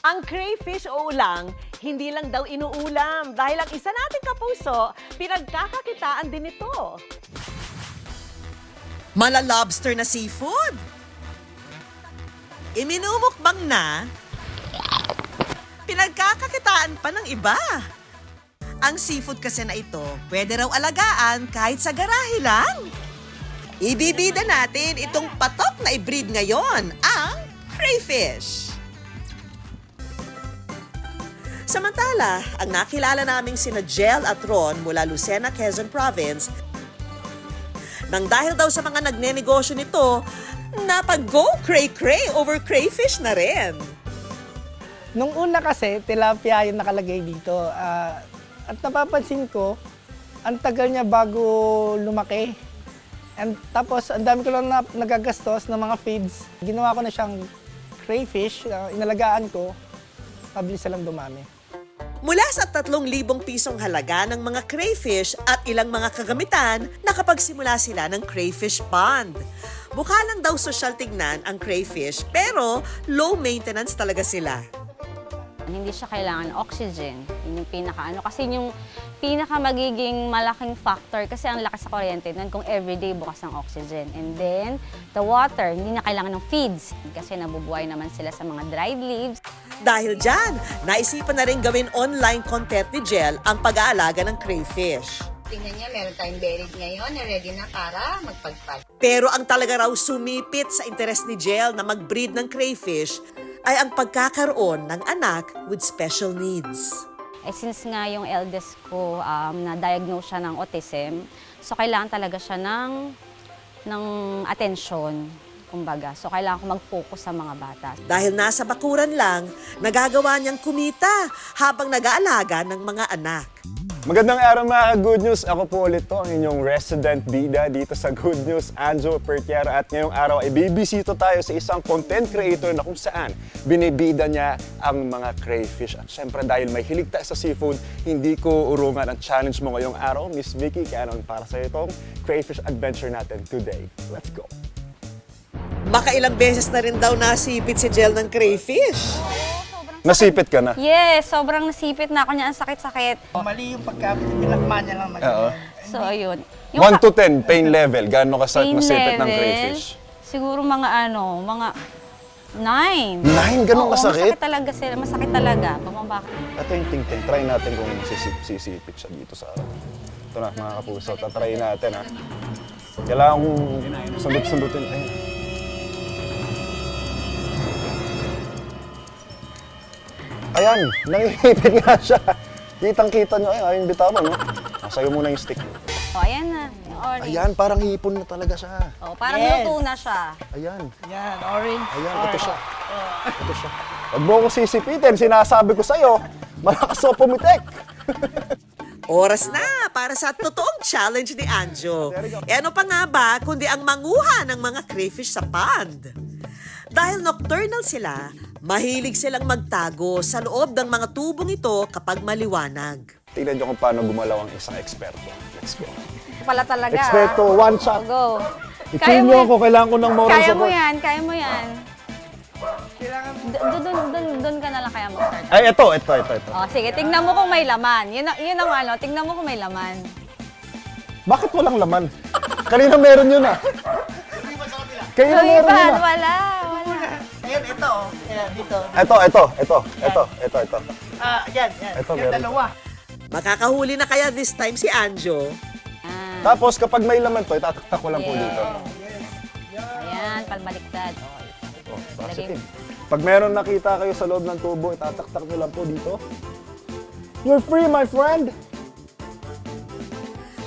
Ang crayfish o ulang, hindi lang daw inuulam dahil ang isa nating kapuso, pinagkakakitaan din ito. Mala-lobster na seafood. Iminumukbang na, pinagkakakitaan pa ng iba. Ang seafood kasi na ito, pwede raw alagaan kahit sa garahe lang. Ibibida natin itong patok na i-breed ngayon, ang crayfish. Samantala, ang nakilala naming sina Jel at Ron mula Lucena, Quezon Province, nang dahil daw sa mga nagnenegosyo nito, napag-go cray-cray over crayfish na rin. Nung una kasi, tilapia yung nakalagay dito. At napapansin ko, ang tagal niya bago lumaki. And tapos, ang dami ko lang nagagastos ng mga feeds. Ginawa ko na siyang crayfish, inalagaan ko, mabilis na lang dumami. Mula sa 3,000 pisong halaga ng mga crayfish at ilang mga kagamitan, nakapagsimula sila ng crayfish pond. Mukha lang daw sosyal tignan ang crayfish, pero low maintenance talaga sila. Hindi siya kailangan oxygen. Yun yung kasi yung magiging malaking factor kasi ang lakas sa kuryente nun kung everyday bukas ang oxygen. And then, the water, hindi na kailangan ng feeds kasi nabubuhay naman sila sa mga dried leaves. Dahil dyan, naisipan na rin gawin online content ni Jel ang pag-aalaga ng crayfish. Tingnan niya, meron tayong buried ngayon na ready na para magpagpag. Pero ang talaga raw sumipit sa interes ni Jel na mag-breed ng crayfish ay ang pagkakaroon ng anak with special needs. Since nga yung eldest ko, na-diagnose siya ng autism, so kailangan talaga siya ng atensyon, kumbaga. So kailangan ko mag-focus sa mga bata. Dahil nasa bakuran lang, nagagawa niyang kumita habang nag-aalaga ng mga anak. Magandang araw mga Good News! Ako po ulit to, ang inyong resident bida dito sa Good News, Anjo Pertiera. At ngayong araw ay bibisito tayo sa isang content creator na kung saan binibida niya ang mga crayfish. At syempre dahil may hilig tayo sa seafood, hindi ko urungan ang challenge mo ngayong araw, Miss Vicky. Kaya naman para sa itong crayfish adventure natin today. Let's go! Makailang beses na rin daw nasipit si Jel ng crayfish. Nasipit ka na? Yes, sobrang nasipit na ako niya. Ang sakit-sakit. Mali yung pagkapilakman niya lang. Oo. So, ayun. 1 to 10, pain level. Gaano ka start pain masipit ng level, crayfish? Siguro mga 9. 9? Ganun Oo, kasakit? masakit talaga sila. Masakit talaga. Bumabakit. Ito yung ting-ting. Try natin kung sisipit siya dito sa araw. Ito na mga kapuso. Tatry natin ha. Kailangan kong sundot-sundutin. Ayun. Ayan, nangihipit nga siya. Kitang-kita nyo. Ayun, bitawan, no? Sa'yo muna yung stick. O, ayan na. Yung orange. Ayan, parang hipon na talaga siya. O, parang Yes. luto na siya. Ayan. Yan, orange. Ayan, ito siya. Ito siya. Huwag mo akong sisipitin. Sinasabi ko sa'yo, malakas ako pumitik. Oras na para sa totoong challenge ni Anjo. E ano pa nga ba kundi ang manguha ng mga crayfish sa pond? Dahil nocturnal sila, mahilig silang magtago sa loob ng mga tubong ito kapag maliwanag. Tingnan nyo kung paano gumalaw ang isang eksperto. Let's go. Pala talaga. Eksperto, one shot. Go. I-chill nyo ako, kailangan ko ng moral Kaya mo support. yan, kaya mo yan. Doon ka na lang kaya mag-start. Ay, ito. O, sige, tignan mo kung may laman. Yun ang tignan mo kung may laman. Bakit walang laman? Kanina meron yun ah. Kanina So, meron yun ah. wala. Ayan, ito. Ayan, dito. Ito. Yan. Ito, Yung meron. dalawa. Makakahuli na kaya this time si Anjo? Tapos kapag may laman to, itataktak ko lang po dito. Ayan, palbaliktad. Oh, positive. Pag meron nakita kayo sa loob ng tubo, itataktak nyo lang po dito. You're free, my friend!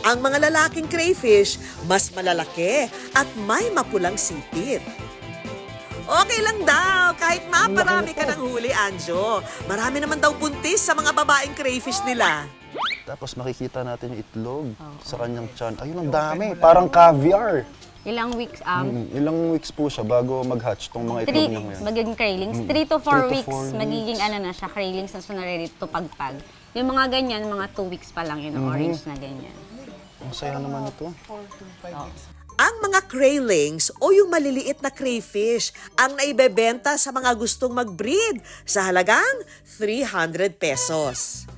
Ang mga lalaking crayfish, mas malalaki at may mapulang sipit. Okay lang daw, kahit maparami ka ng huli, Anjo. Marami naman daw buntis sa mga babaeng crayfish nila. Tapos makikita natin yung itlog sa kanyang tiyan. Ayun, ang dami. Parang caviar. Ilang weeks, Ilang weeks po siya bago mag-hatch tong mga itlog niya ngayon. magiging craylings. 3 to 4 3 to 4 weeks, magiging weeks. na siya, craylings na siya na-ready to pagpag. Yung mga ganyan, mga 2 weeks pa lang yun, orange na ganyan. Ang saya naman ito. Ang mga craylings o yung maliliit na crayfish ang naibebenta sa mga gustong mag-breed sa halagang 300 pesos.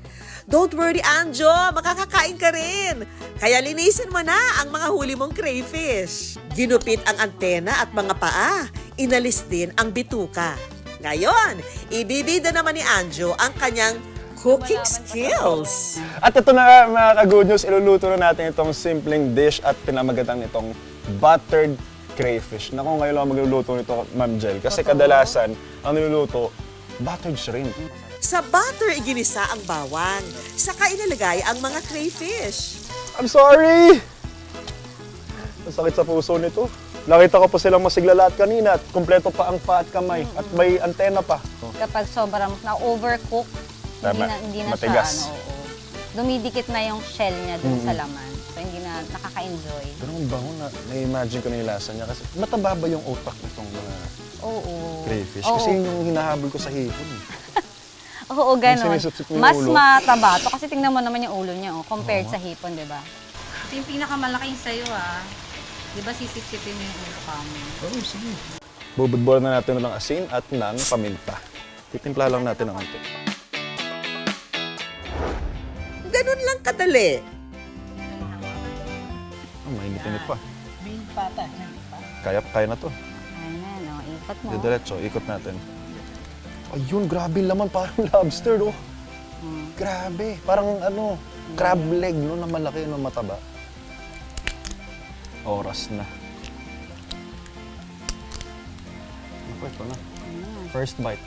Don't worry, Anjo, makakakain ka rin. Kaya linisin mo na ang mga huli mong crayfish. Ginupit ang antena at mga paa. Inalis din ang bituka. Ngayon, ibibida naman ni Anjo ang kanyang cooking skills. At ito na mga ka-good news, iluluto na natin itong simpleng dish at pinamagandang itong buttered crayfish. Naku, ngayon lang magluluto nito, Ma'am Jel. Kasi kadalasan, ang niluluto, buttered shrimp. Sa butter, iginisa ang bawang. Saka inalagay ang mga crayfish. I'm sorry! Ang sakit sa puso nito. Nakita ko pa silang masiglalat kanina at kumpleto pa ang paa at kamay at may antena pa. Kapag sobrang na-overcook, Tama. hindi na Matigas. siya, dumidikit na yung shell niya dun sa laman. So, hindi na nakaka-enjoy. Pero ang bango na, na-imagine ko na yung lasa niya kasi mataba ba yung utak nitong mga Oo. crayfish? Oo. Kasi yun yung hinahabol ko sa hipon. Oo, ganun. sinisipsip mo yung Mas ulo. mataba to kasi tingnan mo naman yung ulo niya, compared sa hipon, di ba? Ito yung pinakamalaking sayo, Di ba sisipsipin mo yung ulo ka mo? Oo, sige. Bubudburan na natin ng asin at ng paminta. Titimpla lang natin ng konti. Ganun lang kadali. Oh, mainit-init pa. May pata. Kaya na to. Ayan, no? Ikot mo. Diretso, ikot natin. Ayun, grabe laman, parang lobster, oh. Grabe, parang ano, crab leg, no, na malaki, no, mataba. Oras na. Ako, ito na. First bite.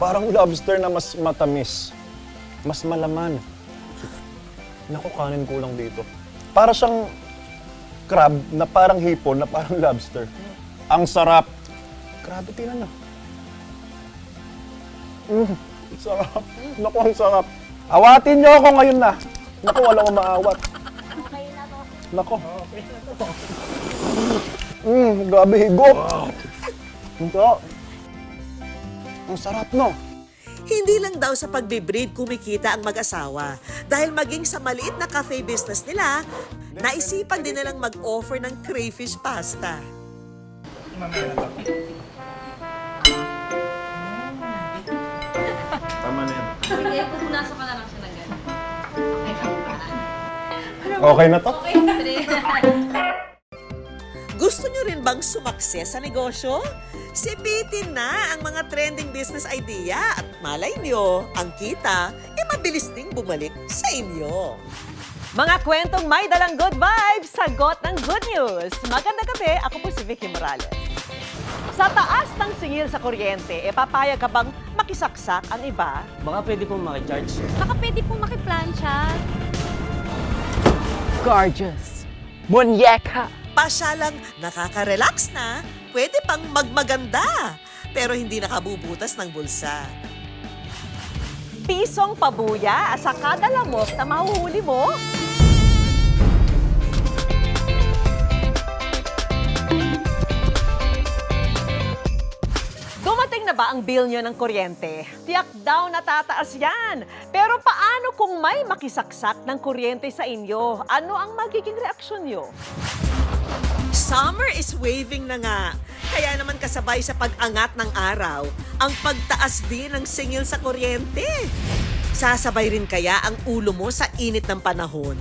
Parang lobster na mas matamis. Mas malaman. Naku, kanin kulang dito. Para siyang crab na parang hipon na parang lobster. Ang sarap. Grabe, tingnan na. Sarap. Naku, ang sarap. Awatin niyo ako ngayon na. Naku, walang umaawat. Naku. Grabe, higop. Ito. Ang sarap, no? Hindi lang daw sa pagbe-breed kumikita ang mag-asawa. Dahil maging sa maliit na cafe business nila, naisipan din nilang mag-offer ng crayfish pasta. Tama na yan. Sige, pupunasan ka na lang siya na gano'n. Okay na to? Gusto nyo rin bang sumakses sa negosyo? Sipitin na ang mga trending business idea at malay nyo, ang kita, mabilis ding bumalik sa inyo. Mga kwentong may dalang good vibes, sagot ng good news. Magandang gabi, ako po si Vicky Morales. Sa taas ng singil sa kuryente, papayag ka bang makisaksak ang iba? Baka pwede pong makicharge. Baka pwede pong makiplansya. Gorgeous. Munyeka. Pasyalang nakaka-relax na, pwede pang magmaganda, pero hindi nakabubutas ng bulsa. Pisong pabuya sa kada lamok na mahuhuli mo. Dumating na ba ang bill nyo ng kuryente? Tiyak daw natataas yan. Pero paano kung may makisaksak ng kuryente sa inyo? Ano ang magiging reaksyon nyo? Summer is waving na nga. Kaya naman kasabay sa pag-angat ng araw, ang pagtaas din ng singil sa kuryente. Sasabay rin kaya ang ulo mo sa init ng panahon?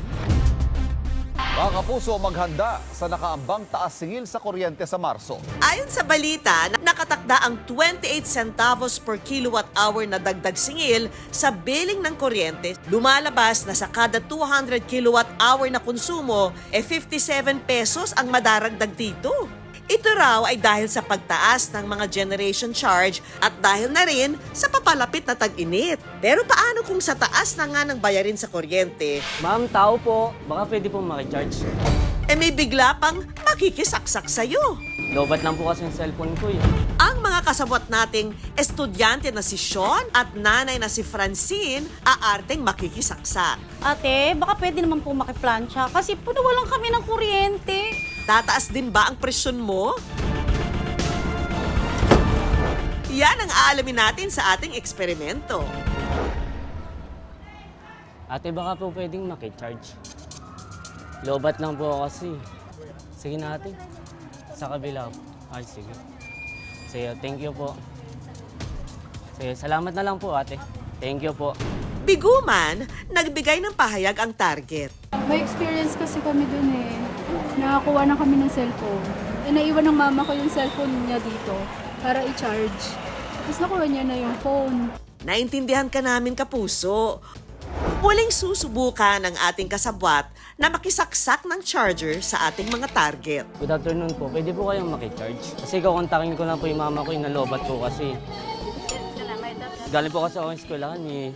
Mga kapuso, maghanda sa nakaambang taas singil sa kuryente sa Marso. Ayon sa balita, nakatakda ang 28 centavos per kilowatt hour na dagdag singil sa billing ng kuryente. Lumalabas na sa kada 200 kilowatt hour na konsumo, 57 pesos ang madaragdag dito. Ito raw ay dahil sa pagtaas ng mga generation charge at dahil na rin sa papalapit na tag-init. Pero paano kung sa taas na nga ng bayarin sa kuryente, Ma'am, tao po. Baka pwede pong makicharge. may bigla pang makikisaksak sa'yo? Lobat lang po kasi yung cellphone ko eh. Ang mga kasabot nating estudyante na si Sean at nanay na si Francine, aarteng makikisaksak. Ate, baka pwede naman po makiplansya kasi punawalan kami ng kuryente. Tataas din ba ang presyon mo? Yan ang aalamin natin sa ating eksperimento. Ate, baka po pwedeng makicharge. Lobat lang po ako kasi. Sige na ate. Sa kabila po. Ay, sige. Sige, thank you po. Sige, salamat na lang po ate. Thank you po. Biguman, nagbigay ng pahayag ang target. May experience kasi kami dun eh. Nakakuha na kami ng cellphone. Naiwan ng mama ko yung cellphone niya dito para i-charge. Tapos nakuha niya na yung phone. Naintindihan ka namin, kapuso. Muling susubukan ng ating kasabwat na makisaksak ng charger sa ating mga target. Good afternoon po. Pwede po kayong makicharge? Kasi kukontakin ko lang po yung mama ko, yung nalobat po kasi. Galing po kasi ako yung eskwelahan eh.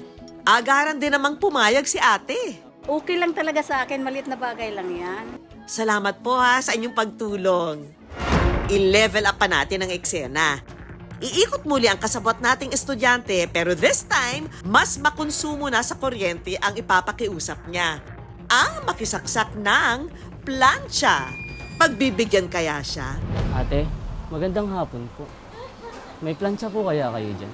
Agaran din namang pumayag si ate. Okay lang talaga sa akin, maliit na bagay lang yan. Salamat po sa inyong pagtulong. I-level up pa natin ang eksena. Iikot muli ang kasabot nating estudyante pero this time, mas makonsumo na sa kuryente ang ipapakiusap niya. Ang makisaksak ng plancha. Pagbibigyan kaya siya? Ate, magandang hapon po. May plancha po kaya kayo dyan?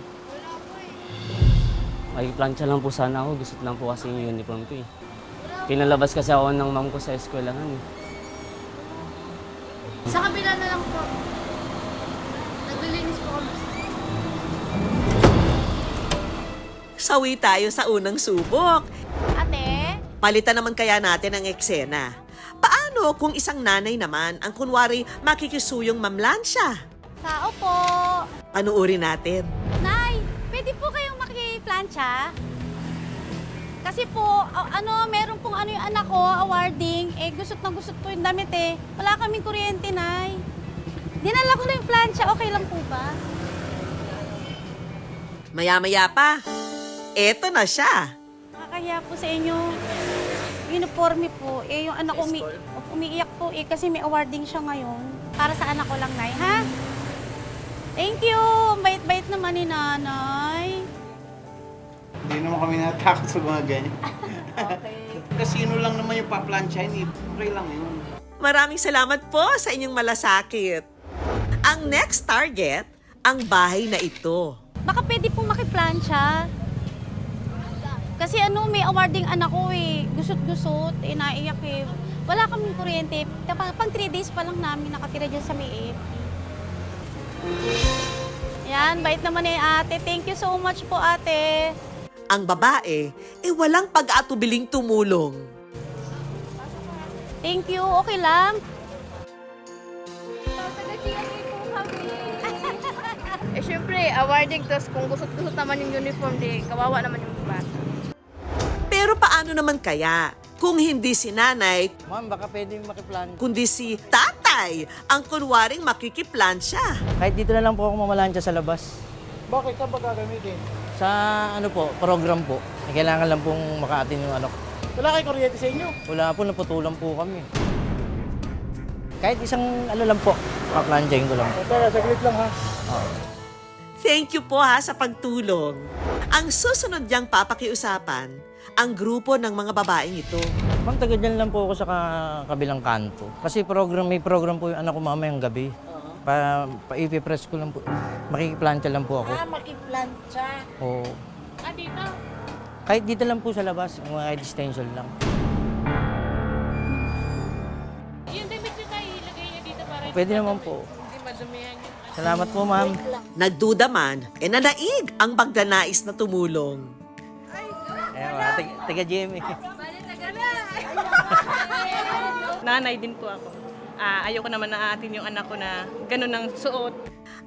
May plancha lang po sana ako. Gusto lang po kasi yung uniform ko eh. Pinalabas kasi ako ng mom ko sa eskwelahan eh. Sa kabila na lang po. Naglilinis po kami. Sawi tayo sa unang subok. Ate? Palitan naman kaya natin ang eksena. Paano kung isang nanay naman ang kunwari makikisuyong mamlansya? Tao po. Panuorin natin. Nay, pwede po kayong makiplansya? Kasi po, meron pong yung anak ko, awarding, gusot na gusot po yung damit eh. Wala kaming kuryente, Nay. Dinala ko na yung plancha, okay lang po ba? Maya-maya pa, eto na siya. Nakakaya po sa inyo. Uniforme po. Yung anak ko umiiyak po kasi may awarding siya ngayon. Para sa anak ko lang, Nay, ha? Thank you! Ang bait-bait naman ni Nanay. Hindi naman kami natakot sa mga ganyan. Okay. Kasino lang naman yung paplansyahin, pray lang yun. Maraming salamat po sa inyong malasakit. Ang next target, ang bahay na ito. Baka pwede pong makiplansya. Kasi may awarding anak ko eh. Gusot-gusot, naiyak eh. Wala kaming kuryente. Pang 3 days pa lang namin nakatira dyan sa may Yan, bait naman eh ate. Thank you so much po ate. Ang babae, walang pag-atubiling tumulong. Thank you, okay lang. Syempre, awarding, tapos kung gusot-gusot naman yung uniform, kawawa naman yung bata. Pero paano naman kaya kung hindi si nanay, Ma'am, baka pwede makiplan. kundi si tatay ang kunwaring makikiplansya? Kahit dito na lang po ako mamalansya sa labas. Bakit ka ba gagamitin? Sa program po. Kailangan lang pong maka-attend yung anak. Wala kayo kuryente sa inyo? Wala po, naputulan po kami. Kahit isang lang po, paplansyahin ko lang. Pero saglit lang ha. Thank you po sa pagtulong. Ang susunod niyang papakiusapan, ang grupo ng mga babaeng ito. Ma'am, taga dyan lang po ako sa kabilang kanto. Kasi may program po yung anak ko mamayang gabi. Pa-ipipress ko lang po. Makikiplansya lang po ako. Makiplansya. Oo. Dito? Kahit dito lang po sa labas, mga extension lang. Yung damit nyo tayo, ilagay niya dito para Pwede naman po. hindi madumihan yung... Salamat po, ma'am. Nagduda man, nanaig ang magdanais na tumulong. Taga Jimmy. Nanay din po ako. Ayoko naman na atin yung anak ko na ganun ang suot.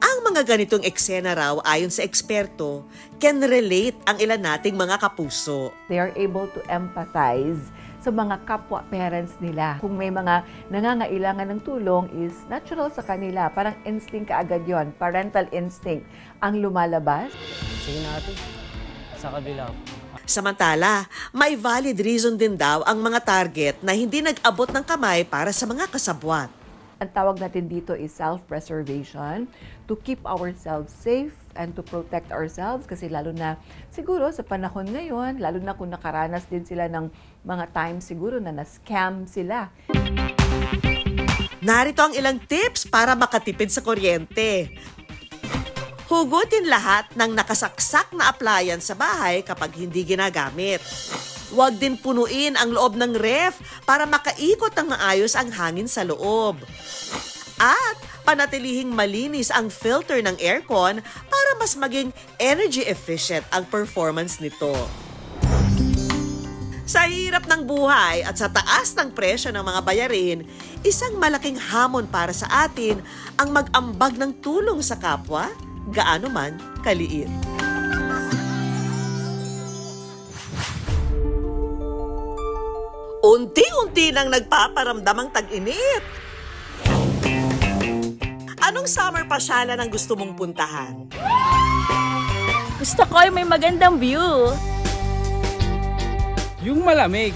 Ang mga ganitong eksena raw ayon sa eksperto, can relate ang ilan nating mga kapuso. They are able to empathize sa mga kapwa parents nila. Kung may mga nangangailangan ng tulong is natural sa kanila. Parang instinct kaagad yon, parental instinct ang lumalabas. Sige na ate. Sa kabila po. Samantala, may valid reason din daw ang mga target na hindi nag-abot ng kamay para sa mga kasabwat. Ang tawag natin dito is self-preservation, to keep ourselves safe and to protect ourselves. Kasi lalo na siguro sa panahon ngayon, lalo na kung nakaranas din sila ng mga times siguro na na-scam sila. Narito ang ilang tips para makatipid sa kuryente. Hugutin lahat ng nakasaksak na appliance sa bahay kapag hindi ginagamit. Huwag din punuin ang loob ng ref para makaikot ng maayos ang hangin sa loob. At panatilihing malinis ang filter ng aircon para mas maging energy efficient ang performance nito. Sa hirap ng buhay at sa taas ng presyo ng mga bayarin, isang malaking hamon para sa atin ang mag-ambag ng tulong sa kapwa, gaano man kaliit. Unti-unti nang nagpaparamdam ang tag-init. Anong summer pasyalan ang gusto mong puntahan? Gusto ko yung may magandang view. Yung malamig.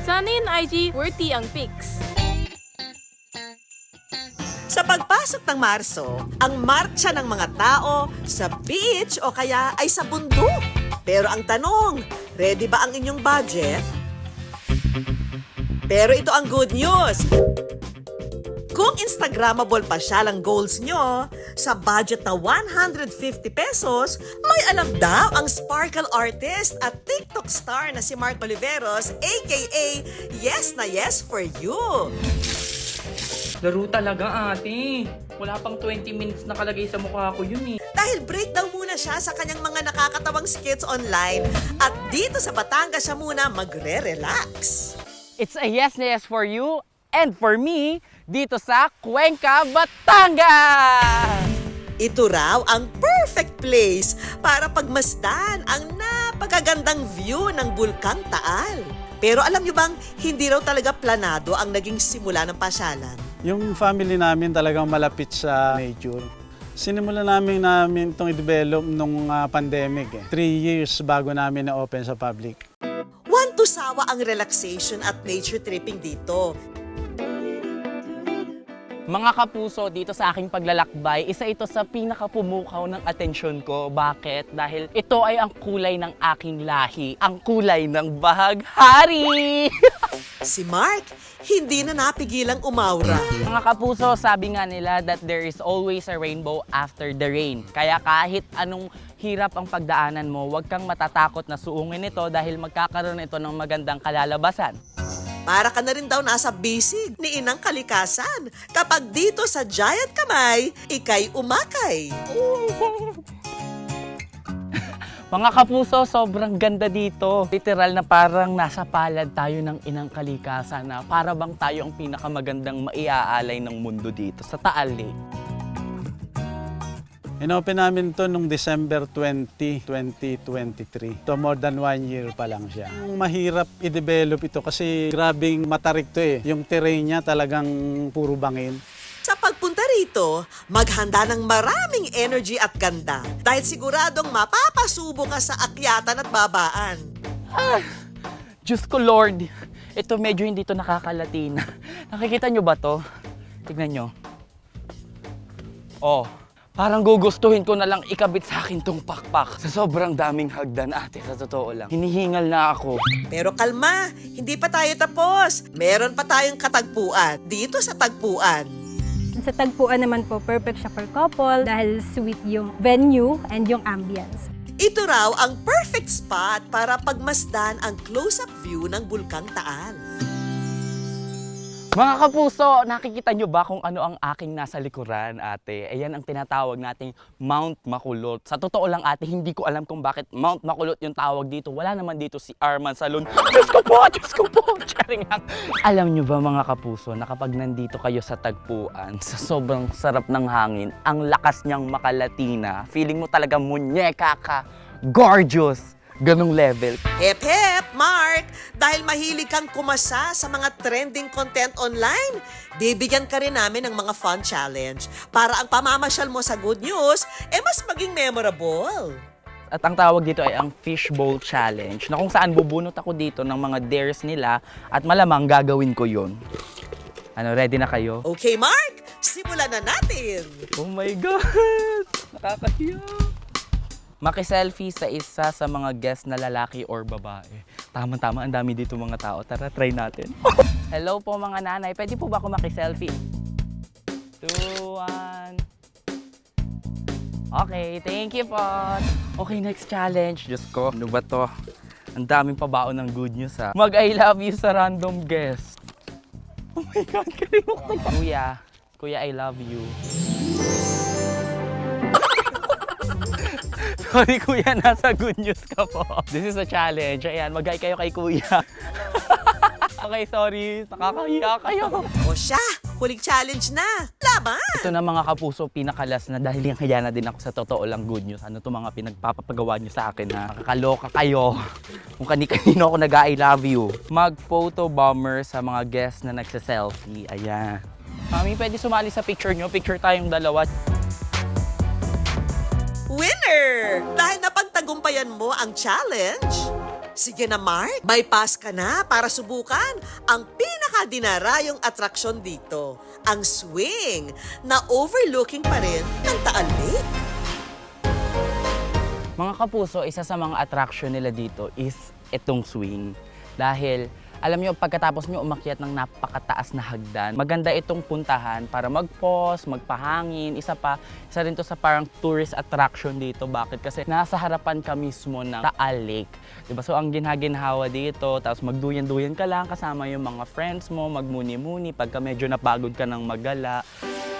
Sana yung IG worthy ang pics. Sa pagpasok ng Marso, ang marcha ng mga tao sa beach o kaya ay sa bundok. Pero ang tanong, ready ba ang inyong budget? Pero ito ang good news. Kung Instagrammable pa siya lang goals nyo, sa budget na 150 pesos, may alam daw ang sparkle artist at TikTok star na si Mark Oliveros, aka Yes na Yes for You. Laro talaga, ate. Wala pang 20 minutes nakalagay sa mukha ko yun eh. Dahil breakdown muna siya sa kanyang mga nakakatawang skits online at dito sa Batangas siya muna magre-relax. It's a yes na yes for you and for me dito sa Cuenca, Batangas! Ito raw ang perfect place para pagmasdan ang napakagandang view ng Bulkang Taal. Pero alam niyo bang hindi raw talaga planado ang naging simula ng pasyalan? Yung family namin talagang malapit sa nature. Sinimulan namin itong i-develop nung pandemic. 3 years bago namin na-open sa public. One to sawa ang relaxation at nature tripping dito. Mga kapuso, dito sa aking paglalakbay, isa ito sa pinakapumukaw ng atensyon ko. Bakit? Dahil ito ay ang kulay ng aking lahi. Ang kulay ng bahaghari! Si Mark, hindi na napigilang umaura. Mga kapuso, sabi nga nila that there is always a rainbow after the rain. Kaya kahit anong hirap ang pagdaanan mo, huwag kang matatakot na suungin ito dahil magkakaroon ito ng magandang kalalabasan. Para ka na rin daw nasa bisig ni Inang Kalikasan kapag dito sa Giant Kamay, ikay umakay. Mga kapuso, sobrang ganda dito. Literal na parang nasa palad tayo ng Inang Kalikasan na para bang tayo ang pinakamagandang maiaalay ng mundo dito sa Taal Lake. Inopen namin to nung December 20, 2023. So more than 1 year pa lang siya. Mahirap i-develop ito kasi grabing matarik to eh. Yung terrain niya talagang puro bangin. Sa pagpunta rito, maghanda ng maraming energy at ganda dahil siguradong mapapasubo ka sa akyatan at babaan. Diyos ko Lord, ito medyo hindi to nakakalatina. Nakikita nyo ba to? Tignan nyo. Oh. Parang gugustuhin ko na lang ikabit sa akin tong pakpak. Sa sobrang daming hagdan, ate, sa totoo lang. Hinihingal na ako. Pero kalma, hindi pa tayo tapos. Meron pa tayong katagpuan dito sa Tagpuan. Sa Tagpuan naman po, perfect siya for couple dahil sweet yung venue and yung ambience. Ito raw ang perfect spot para pagmasdan ang close-up view ng Bulkang Taal. Mga kapuso, nakikita nyo ba kung ano ang aking nasa likuran, ate? Ayan ang tinatawag nating Mount Makulot. Sa totoo lang, ate, hindi ko alam kung bakit Mount Makulot yung tawag dito. Wala naman dito si Arman Salon. Diyos ko po! Diyos ko po! Charing lang. Alam nyo ba mga kapuso, na kapag nandito kayo sa Tagpuan, sa sobrang sarap ng hangin, ang lakas niyang makalatina, feeling mo talaga munyeka ka. Gorgeous! Ganong level. Hep hep, Mark! Dahil mahilig kang kumasa sa mga trending content online, bibigyan ka rin namin ng mga fun challenge para ang pamamasyal mo sa Good News mas maging memorable. At ang tawag dito ay ang Fishbowl Challenge na kung saan bubunot ako dito ng mga dares nila at malamang gagawin ko yon. Ano, ready na kayo? Okay, Mark! Simulan na natin! Oh my God! Nakakahiya! Maki-selfie sa isa sa mga guest na lalaki or babae. Tama-tama, ang dami dito mga tao. Tara, try natin. Hello po mga nanay, pwede po ba ako maki-selfie? 2, 1. Okay, thank you po. Okay, next challenge. Diyos ko, ano ba to? Ang daming pabaon ng good news ha. Mag-I love you sa random guest. Oh my God, kalimutan ko. Kuya, I love you. Sorry kuya, nasa good news ka po. This is a challenge. Ayan, mag-hi kayo kay kuya. Okay, sorry. Nakakahiya kayo. O siya, huling challenge na. Laban! Ito na mga kapuso, pinakalas na dahil yung kaya na din ako sa totoo lang good news. Ano to mga pinagpapagawa nyo sa akin na nakakaloka kayo. Kung kani-kanino ako nag-I love you. Mag-photo bomber sa mga guests na nagsa-selfie. Ayan. Mami, pwede sumali sa picture nyo. Picture tayong dalawa. Winner! Dahil napagtagumpayan mo ang challenge. Sige na, Mark. May pass ka na para subukan ang pinakadinarayong atraksyon dito. Ang swing na overlooking pa rin ng Taal Lake. Mga kapuso, isa sa mga attraction nila dito is itong swing. Dahil alam nyo, pagkatapos nyo umakyat ng napakataas na hagdan, maganda itong puntahan para mag-pause, magpahangin. Isa rin to sa parang tourist attraction dito. Bakit? Kasi nasa harapan ka mismo ng Taal Lake. Diba? So ang ginhawa dito, tapos magduyan-duyan ka lang kasama yung mga friends mo, magmuni-muni pagka medyo napagod ka ng magala.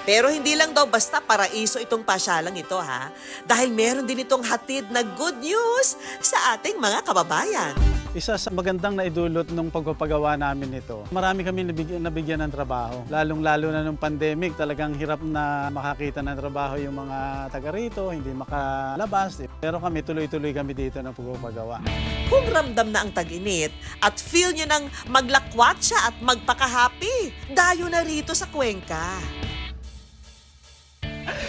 Pero hindi lang daw basta paraiso itong pasyalang ito ha. Dahil meron din itong hatid na good news sa ating mga kababayan. Isa sa magandang naidulot nung pagpapagawa namin ito, marami kami nabigyan ng trabaho. Lalong-lalo na nung pandemic, talagang hirap na makakita ng trabaho yung mga taga rito, hindi makalabas. Pero kami, tuloy-tuloy kami dito ng pagpapagawa. Kung ramdam na ang tag-init at feel nyo ng maglakwatsa at magpaka-happy, dayo na rito sa Cuenca.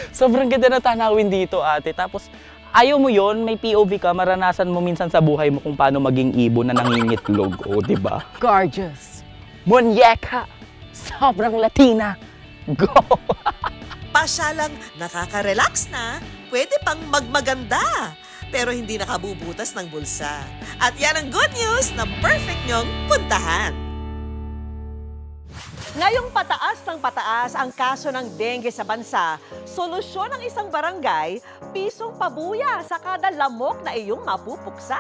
Sobrang ganda na tanawin dito, ate. Tapos, ayaw mo yon, may POV ka, maranasan mo minsan sa buhay mo kung paano maging ibon na nangingitlog. O, diba? Gorgeous. Muñeca. Sobrang Latina. Go! Pasyalang nakaka-relax na, pwede pang magmaganda. Pero hindi nakabubutas ng bulsa. At yan ang good news na perfect nyong puntahan. Ngayong pataas ng pataas ang kaso ng dengue sa bansa, solusyon ng isang barangay, pisong pabuya sa kada lamok na iyong mapupuksa.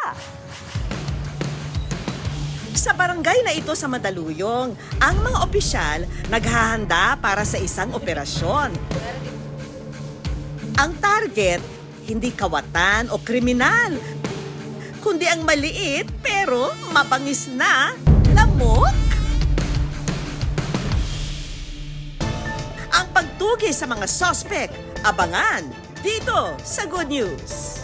Sa barangay na ito sa Mandaluyong, ang mga opisyal naghahanda para sa isang operasyon. Ang target, hindi kawatan o kriminal, kundi ang maliit pero mabangis na lamok. Ang pagtugi sa mga suspect, abangan dito sa Good News.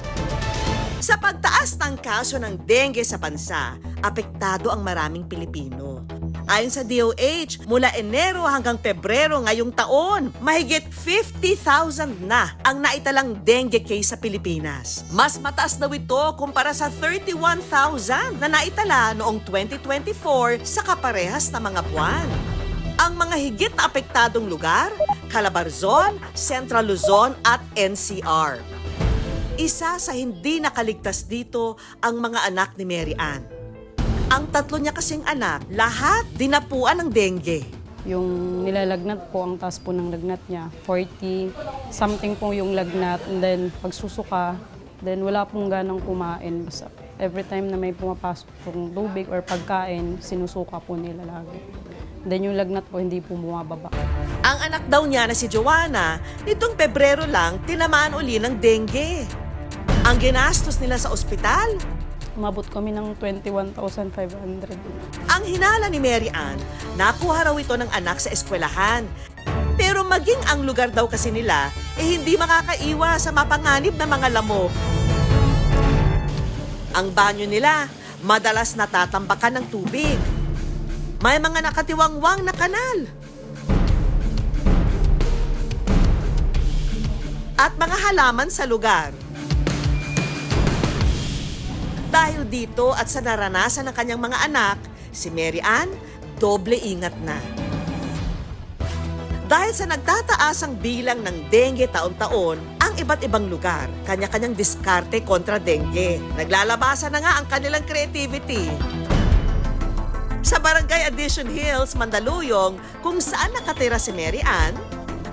Sa pagtaas ng kaso ng dengue sa bansa, apektado ang maraming Pilipino. Ayon sa DOH, mula Enero hanggang Pebrero ngayong taon, mahigit 50,000 na ang naitalang dengue case sa Pilipinas. Mas mataas daw ito kumpara sa 31,000 na naitala noong 2024 sa kaparehas na mga buwan. Ang mga higit na apektadong lugar, Calabarzon, Central Luzon at NCR. Isa sa hindi nakaligtas dito ang mga anak ni Mary Ann. Ang tatlo niya kasing anak, lahat dinapuan ng dengue. Yung nilalagnat po, ang taas po ng lagnat niya, 40 something po yung lagnat, and then pagsusuka, then wala pong ganang kumain. Basta every time na may pumapasok pong tubig or pagkain, sinusuka po nila lagi. Then yung lagnat po hindi po bumababa. Ang anak daw niya na si Joanna, nitong Pebrero lang tinamaan uli ng dengue. Ang ginastos nila sa ospital, umabot kami ng 21,500. Ang hinala ni Mary Ann, nakuha raw ito ng anak sa eskwelahan. Pero maging ang lugar daw kasi nila, hindi makakaiwas sa mapanganib na mga lamok. Ang banyo nila, madalas natatambakan ng tubig. May mga nakatiwangwang na kanal. At mga halaman sa lugar. Dahil dito at sa naranasan ng kanyang mga anak, si Mary Ann, doble ingat na. Dahil sa nagtataasang bilang ng dengue taon-taon, ang iba't ibang lugar, kanya-kanyang diskarte kontra dengue. Naglalabasan na nga ang kanilang creativity. Sa Barangay Addition Hills, Mandaluyong, kung saan nakatira si Mary Ann,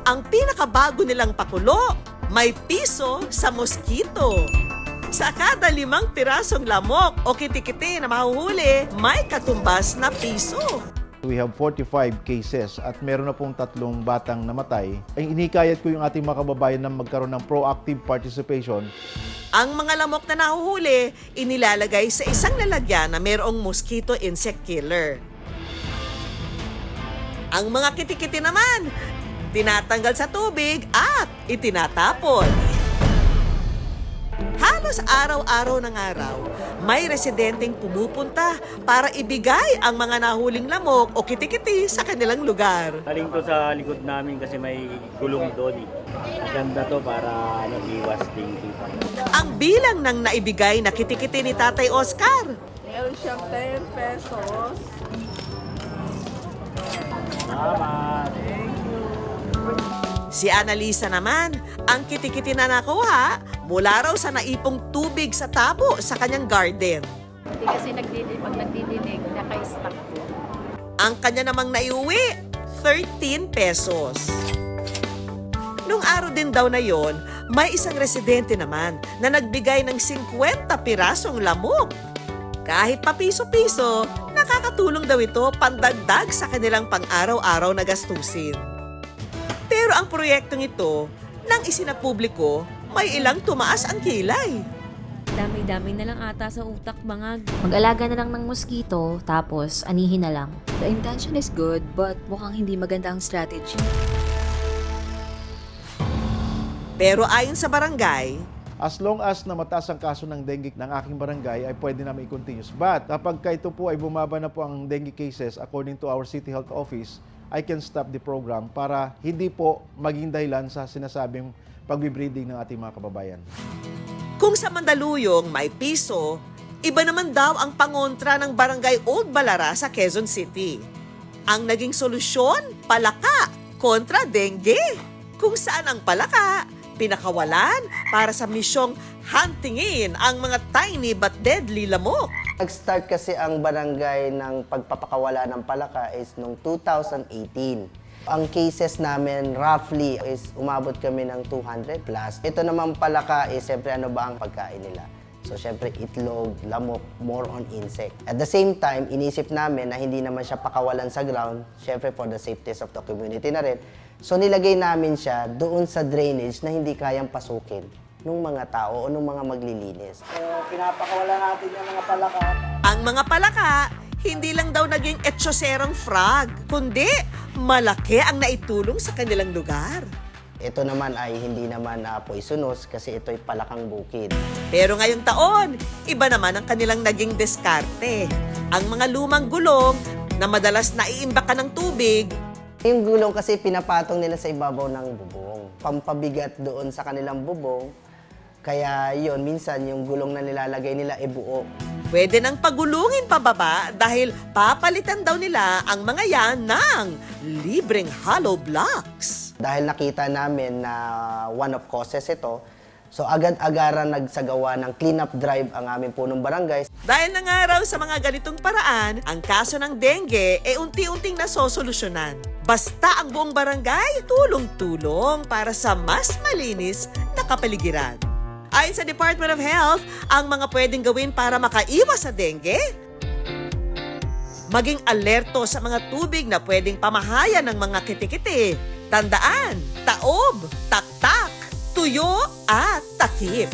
ang pinakabago nilang pakulo, may piso sa mosquito. Sa kada 5 pirasong lamok o kitikiti na mahuhuli, may katumbas na piso. We have 45 cases at meron na pong 3 batang namatay. Ay inikayat ko yung ating mga kababayan na magkaroon ng proactive participation. Ang mga lamok na nahuhuli, inilalagay sa isang lalagyan na mayroong mosquito insect killer. Ang mga kitikiti naman, tinatanggal sa tubig at itinatapon. Halos araw-araw ng araw, may residenteng pumupunta para ibigay ang mga nahuling lamok o kitikiti sa kanilang lugar. Galing to sa likod namin kasi may gulong doon. Maganda to para iwas dengue. Ang bilang ng naibigay na kitikiti ni Tatay Oscar. Meron siyang 10 pesos. Salamat. Si Annalisa naman, ang kitikiti na nakuha mula raw sa naipong tubig sa tabo sa kanyang garden. Hindi kasi pag nagdidilig, naka-stack po. Ang kanya namang naiuwi, 13 pesos. Nung araw din daw na yon, may isang residente naman na nagbigay ng 50 pirasong lamok. Kahit pa piso-piso, nakakatulong daw ito pandagdag sa kanilang pang-araw-araw na gastusin. Pero ang proyektong ito, nang isinapubliko, may ilang tumaas ang kilay. Dami-dami na lang ata sa utak mga... Mag-alaga na lang ng mosquito, tapos anihin na lang. The intention is good, but mukhang hindi maganda ang strategy. Pero ayon sa barangay, As long as na mataas ang kaso ng dengue ng aking barangay, ay pwede namin i-continuous. But kapag ito po ay bumaba na po ang dengue cases, according to our City Health Office, I can stop the program para hindi po maging dahilan sa sinasabing pagbibreeding ng ating mga kababayan. Kung sa Mandaluyong may piso, iba naman daw ang pangontra ng Barangay Old Balara sa Quezon City. Ang naging solusyon, palaka kontra dengue. Kung saan ang palaka, pinakawalan para sa misyong huntingin ang mga tiny but deadly lamok. Nag-start kasi ang barangay ng pagpapakawala ng palaka is noong 2018. Ang cases namin roughly is umabot kami ng 200 plus. Ito naman palaka is siyempre ano ba ang pagkain nila. So siyempre itlog, lamok, more on insect. At the same time, inisip namin na hindi naman siya pakawalan sa ground, siyempre for the safety of the community na rin. So nilagay namin siya doon sa drainage na hindi kayang pasukin ng mga tao o ng mga maglilinis. Pinapakawala natin yung mga palaka. Ang mga palaka, hindi lang daw naging etsoserang frog, kundi malaki ang naitulong sa kanilang lugar. Ito naman ay hindi naman poisonous kasi ito'y palakang bukid. Pero ngayong taon, iba naman ang kanilang naging diskarte. Ang mga lumang gulong na madalas naiimbakan ng tubig, yung gulong kasi pinapatong nila sa ibabaw ng bubong. Pampabigat doon sa kanilang bubong. Kaya yon minsan yung gulong na nilalagay nila buo. pwede nang pagulungin pababa dahil papalitan daw nila ang mga yan ng libreng hollow blocks. Dahil nakita namin na one of causes ito, so agad-agaran nagsagawa ng cleanup drive ang aming punong barangay. Dahil nangaraw sa mga ganitong paraan, ang kaso ng dengue ay unti-unting nasosolusyonan. Basta ang buong barangay tulong-tulong para sa mas malinis na kapaligiran. Ayon sa Department of Health, ang mga pwedeng gawin para makaiwas sa dengue, maging alerto sa mga tubig na pwedeng pamahayan ng mga kitikiti. Tandaan, taob, taktak, tuyo at takip.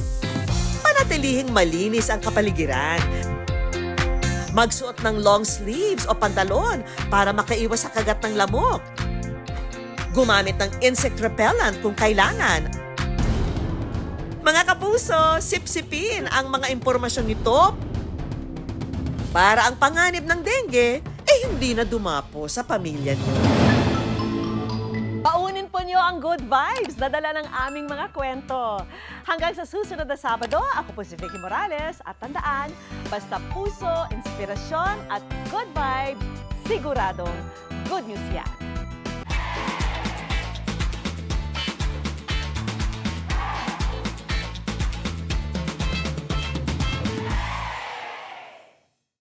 Panatilihing malinis ang kapaligiran. Magsuot ng long sleeves o pantalon para makaiwas sa kagat ng lamok. Gumamit ng insect repellent kung kailangan. Mga kapuso, sipsipin ang mga impormasyon nito para ang panganib ng dengue hindi na dumapo sa pamilya niyo. Paunin po niyo ang good vibes na dala ng aming mga kwento. Hanggang sa susunod na Sabado, ako po si Vicky Morales. At tandaan, basta puso, inspirasyon at good vibes, siguradong good news yan.